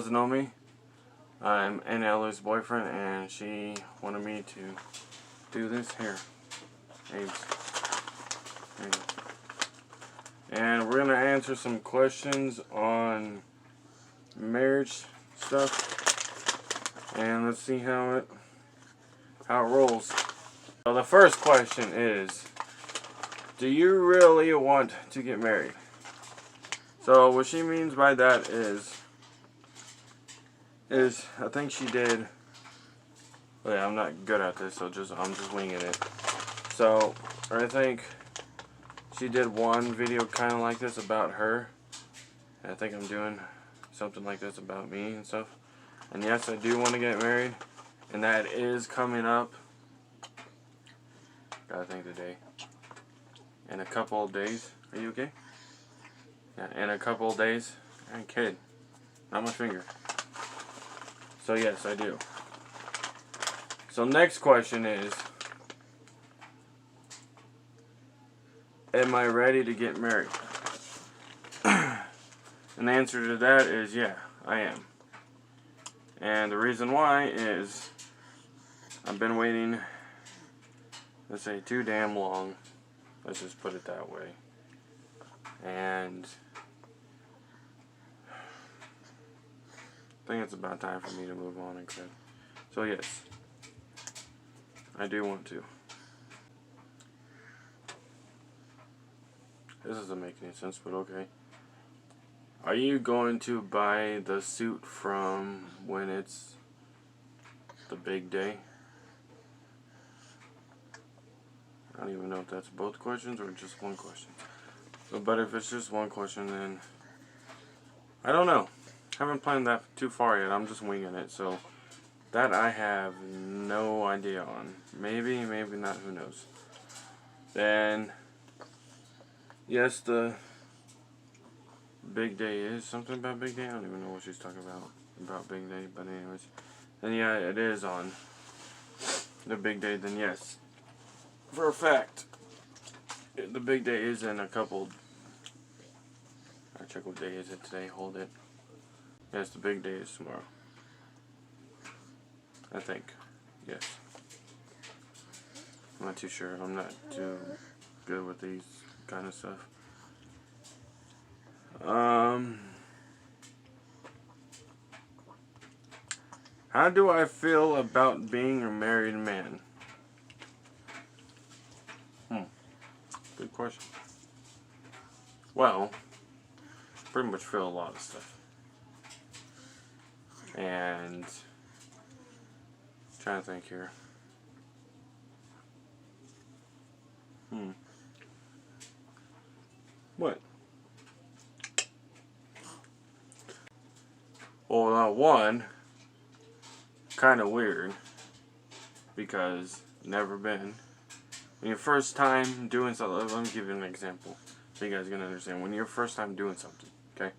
doesn't know me, I'm Anna's boyfriend, and she wanted me to do this here. And we're gonna answer some questions on marriage stuff, and let's see how it rolls. So the first question is, do you really want to get married? So what she means by that is I think she did. Oh yeah, I'm not good at this, so I'm just winging it. So I think she did one video kind of like this about her. And I think I'm doing something like this about me and stuff. And yes, I do want to get married, and that is coming up. Gotta think the day. In a couple of days. Are you okay? Yeah, in a couple of days. I ain't kidding. Not my finger. So yes, I do. So next question is, am I ready to get married? And the answer to that is yeah, I am. And the reason why is I've been waiting, let's say, too damn long. Let's just put it that way. And I think it's about time for me to move on and quit. So yes, I do want to. This doesn't make any sense, but okay. Are you going to buy the suit from when it's the big day? I don't even know if that's both questions or just one question. But if it's just one question, then I don't know. Haven't planned that too far yet. I'm just winging it. So that I have no idea on. Maybe, maybe not. Who knows? Then yes, the big day is something about big day. I don't even know what she's talking about big day. But anyways, then yeah, it is on the big day. Then yes, for a fact, the big day is in a couple. I'll check what day is it today. Hold it. Yes, the big day is tomorrow. I think. Yes. I'm not too sure. I'm not too good with these kind of stuff. How do I feel about being a married man? Good question. Well, pretty much feel a lot of stuff. And trying to think here. What? Well, one, kind of weird, because never been. When your first time doing something, let me give you an example, so you guys can understand. When you're first time doing something, okay,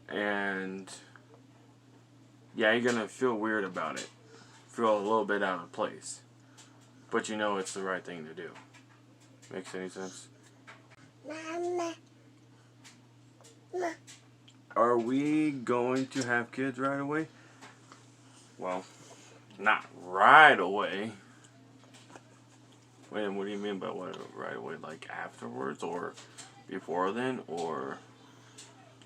and yeah, you're gonna feel weird about it, feel a little bit out of place, but you know it's the right thing to do. Makes any sense? Mama. Are we going to have kids right away? Well, not right away. Wait, what do you mean by what right away? Like afterwards, or before then, or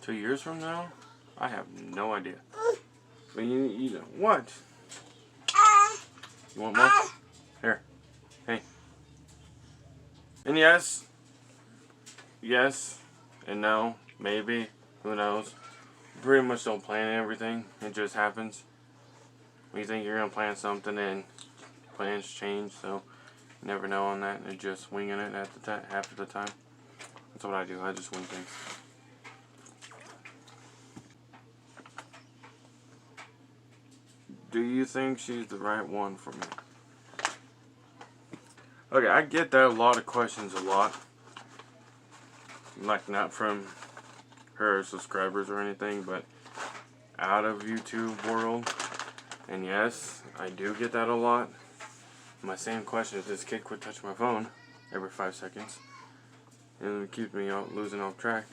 2 years from now? I have no idea. But you what? You want more? Here. Hey. And yes, and no, maybe, who knows. Pretty much don't plan everything. It just happens. When you think you're gonna plan something, and plans change, so you never know on that. And just winging it at the time, half of the time. That's what I do. I just wing things. Do you think she's the right one for me? Okay, I get that a lot of questions a lot. Like, not from her subscribers or anything, but out of YouTube world. And yes, I do get that a lot. My same question is, this kid quit touching my phone every 5 seconds. And it keeps me losing off track.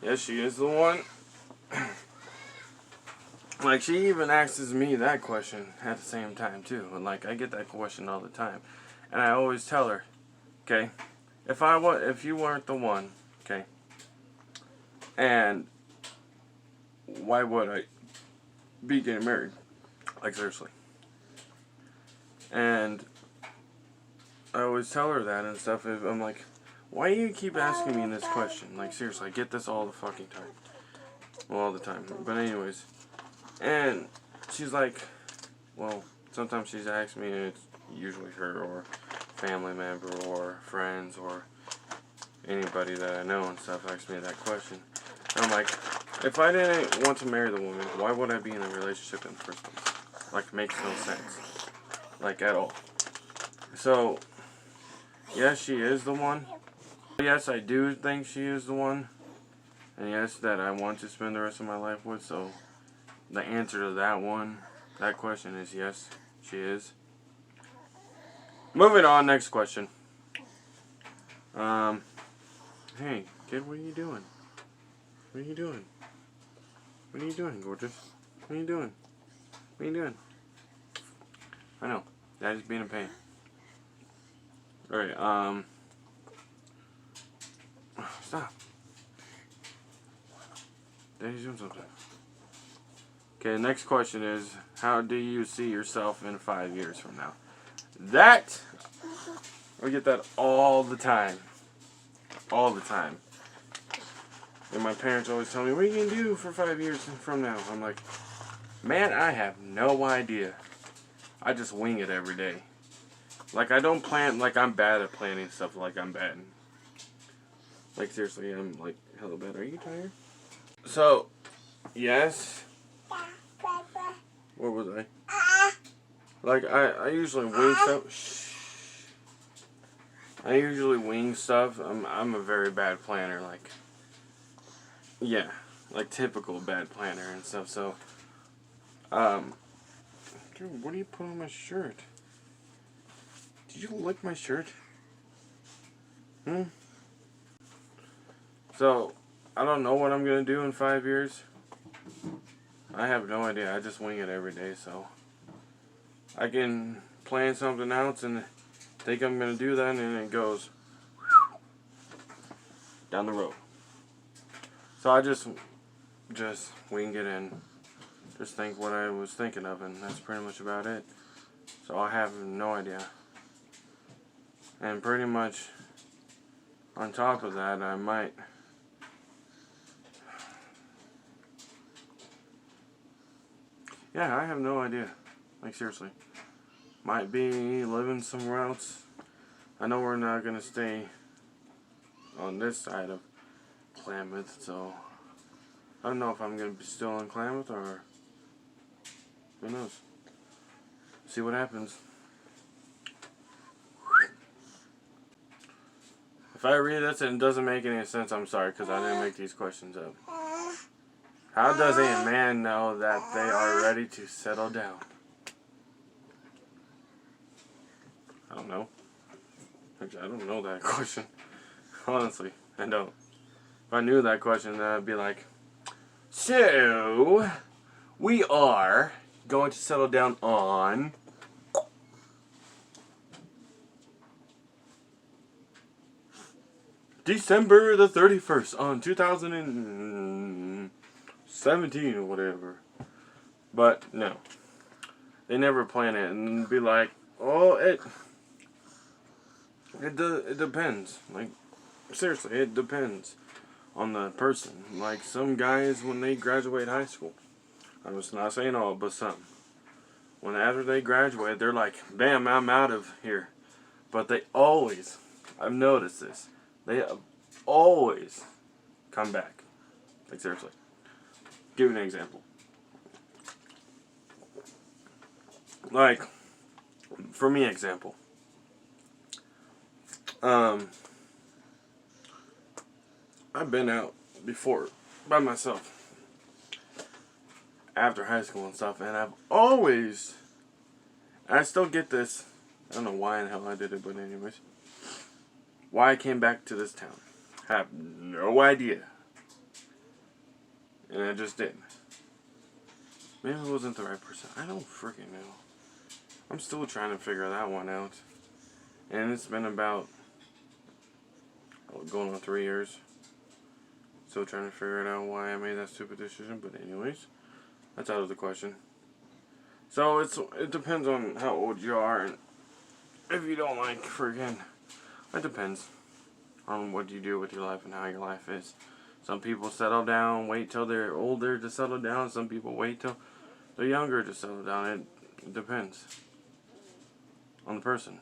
Yes, she is the one. Like, she even asks me that question at the same time, too. And, like, I get that question all the time. And I always tell her, okay, if you weren't the one, okay, and why would I be getting married? Like, seriously. And I always tell her that and stuff. I'm like, why do you keep asking me this question? Like, seriously, I get this all the fucking time. Well, all the time. But anyways. And she's like, well, sometimes she's asked me, and it's usually her or family member or friends or anybody that I know and stuff asks me that question. And I'm like, if I didn't want to marry the woman, why would I be in a relationship in the first place? Like, makes no sense. Like, at all. So, yes, she is the one. Yes, I do think she is the one. And yes, that I want to spend the rest of my life with. So, the answer to that question is yes, she is. Moving on, next question. Hey, kid, what are you doing? What are you doing? What are you doing, gorgeous? What are you doing? What are you doing? I know, Daddy's being a pain. Alright, stop. Daddy's doing something. Okay, next question is, how do you see yourself in 5 years from now? That, we get that all the time. All the time. And my parents always tell me, what are you going to do for 5 years from now? I'm like, man, I have no idea. I just wing it every day. Like, I don't plan, like, I'm bad at planning stuff like I'm bad. Like, seriously, I'm, like, hella bad. Are you tired? So, yes. What was I? Like, I usually wing stuff. Shh. I usually wing stuff. I'm a very bad planner. Like, yeah. Like, typical bad planner and stuff. So, dude, what do you put on my shirt? Did you lick my shirt? So, I don't know what I'm going to do in 5 years. I have no idea. I just wing it every day, so I can plan something else and think I'm going to do that, and it goes down the road. So I just wing it and just think what I was thinking of, and that's pretty much about it. So I have no idea. And pretty much on top of that, I might... Yeah, I have no idea. Like, seriously. Might be living somewhere else. I know we're not going to stay on this side of Klamath, so I don't know if I'm going to be still in Klamath or who knows. See what happens. If I read this and it doesn't make any sense, I'm sorry, because I didn't make these questions up. How does a man know that they are ready to settle down? I don't know. Actually, I don't know that question. Honestly, I don't. If I knew that question, then I'd be like, so, we are going to settle down on... December the 31st on 2017 or whatever. But no, they never plan it and be like, oh, it depends. Like, seriously, it depends on the person. Like, some guys, when they graduate high school, I was not saying all, but some, when after they graduate, they're like, bam, I'm out of here. But they always, I've noticed this, they always come back. Like, seriously. Give you an example. Like, for me, example. I've been out before by myself after high school and stuff, and I've always, I still get this, I don't know why in the hell I did it, but anyways, why I came back to this town. I have no idea. And I just did. Maybe it wasn't the right person. I don't freaking know. I'm still trying to figure that one out. And it's been about going on 3 years. Still trying to figure it out why I made that stupid decision. But anyways, that's out of the question. So it depends on how old you are, and if you don't like freaking, it depends on what you do with your life and how your life is. Some people settle down, wait till they're older to settle down. Some people wait till they're younger to settle down. It depends on the person.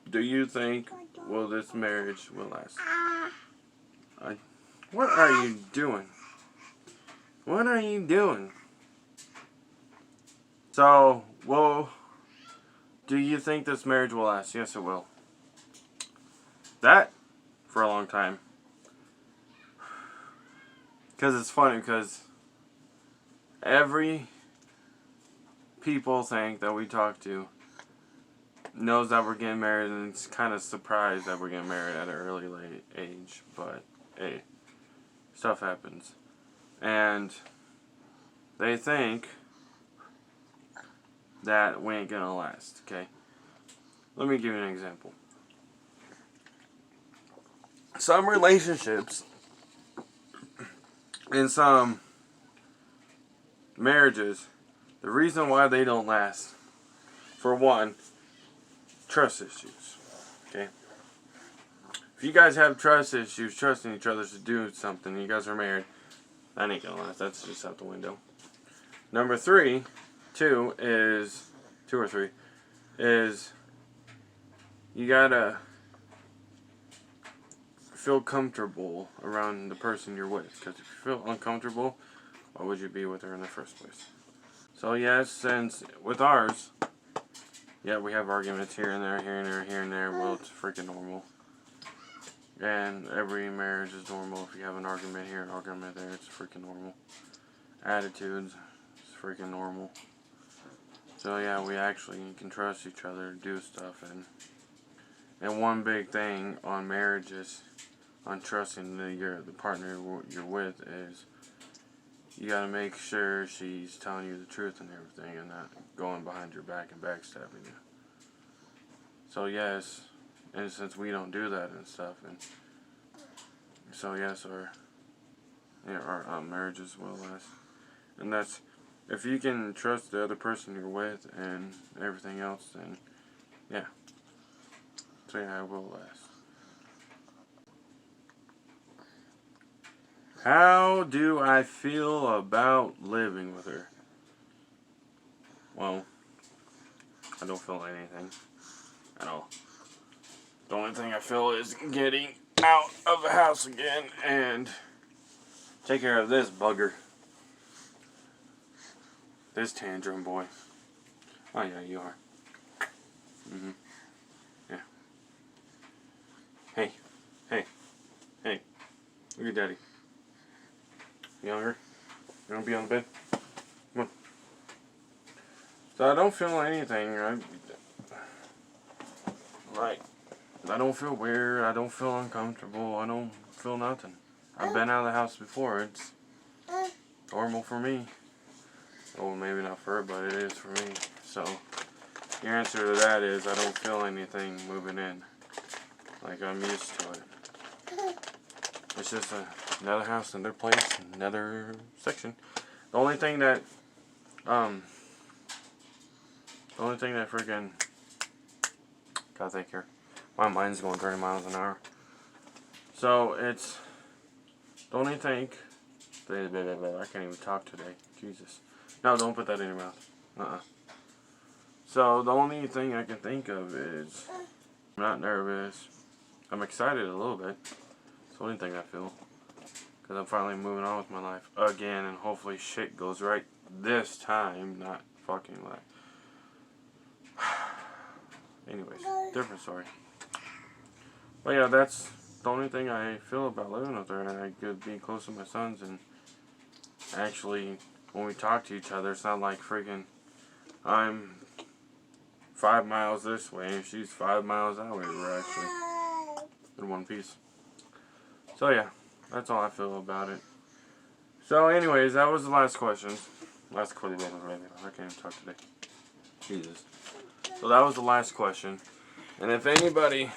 Do you think this marriage will last? What are you doing? What are you doing? So, do you think this marriage will last? Yes, it will. That, for a long time. Because it's funny, because every people think that we talk to knows that we're getting married, and it's kind of surprised that we're getting married at an early late age. But, hey, stuff happens. And they think that we ain't gonna last, okay? Let me give you an example. Some relationships and some marriages, the reason why they don't last, for one, trust issues, okay? If you guys have trust issues, trusting each other to do something, you guys are married, that ain't gonna last. That's just out the window. Number two or three, is you gotta feel comfortable around the person you're with. Because if you feel uncomfortable, why would you be with her in the first place? So yes, since with ours, yeah, we have arguments here and there, here and there, here and there. Well, it's freaking normal. And every marriage is normal. If you have an argument here, an argument there, it's freaking normal. Attitudes, it's freaking normal. So yeah, we actually can trust each other to do stuff, and one big thing on marriages, on trusting the partner you're with, is you gotta make sure she's telling you the truth and everything, and not going behind your back and backstabbing you. So yes, and since we don't do that and stuff, and so yes, our marriages will last, and that's. If you can trust the other person you're with and everything else, then yeah. So yeah, it will last. How do I feel about living with her? Well, I don't feel anything at all. The only thing I feel is getting out of the house again and take care of this bugger. This tantrum boy. Oh yeah, you are. Yeah. Hey. Look at Daddy. You hungry? You wanna be on the bed? Come on. So I don't feel anything. I don't feel weird. I don't feel uncomfortable. I don't feel nothing. I've been out of the house before. It's normal for me. Well, maybe not for her, but it is for me. So, your answer to that is I don't feel anything moving in. Like, I'm used to it. It's just another house, another place, another section. The only thing that freaking, gotta think here. My mind's going 30 miles an hour. So, it's, the only thing, I can't even talk today. Jesus. No, don't put that in your mouth. So, the only thing I can think of is, I'm not nervous. I'm excited a little bit. It's the only thing I feel. Because I'm finally moving on with my life again, and hopefully shit goes right this time, not fucking like. Anyways, different story. But yeah, that's the only thing I feel about living with her, and I could be close to my sons, and actually, when we talk to each other, it's not like freaking I'm 5 miles this way and she's 5 miles that way. We're actually in one piece. So yeah, that's all I feel about it. So anyways, that was the last question. Last question. I can't even talk today. Jesus. So that was the last question. And if anybody,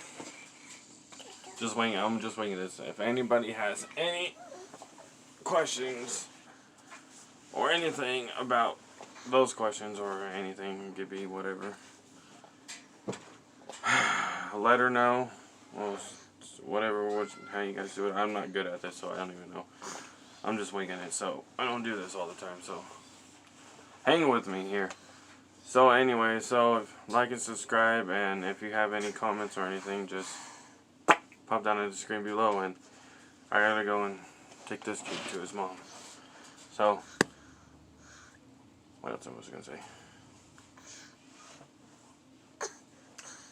I'm just winging this. If anybody has any questions or anything about those questions or anything, it could be whatever, let her know. Well, whatever, how you guys do it. I'm not good at this, so I don't even know. I'm just winging it, so I don't do this all the time, so hang with me here. So anyway, like and subscribe, and if you have any comments or anything, just pop down in the screen below, and I gotta go and take this kid to his mom. So, what else was I gonna say?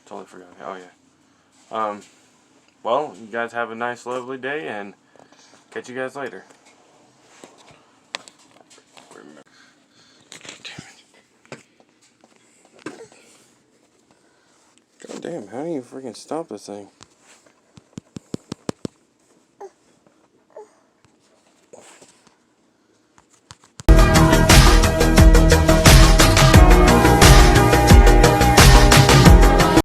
Totally forgot. Oh yeah. Well, you guys have a nice, lovely day, and catch you guys later. God damn, how do you freaking stop this thing?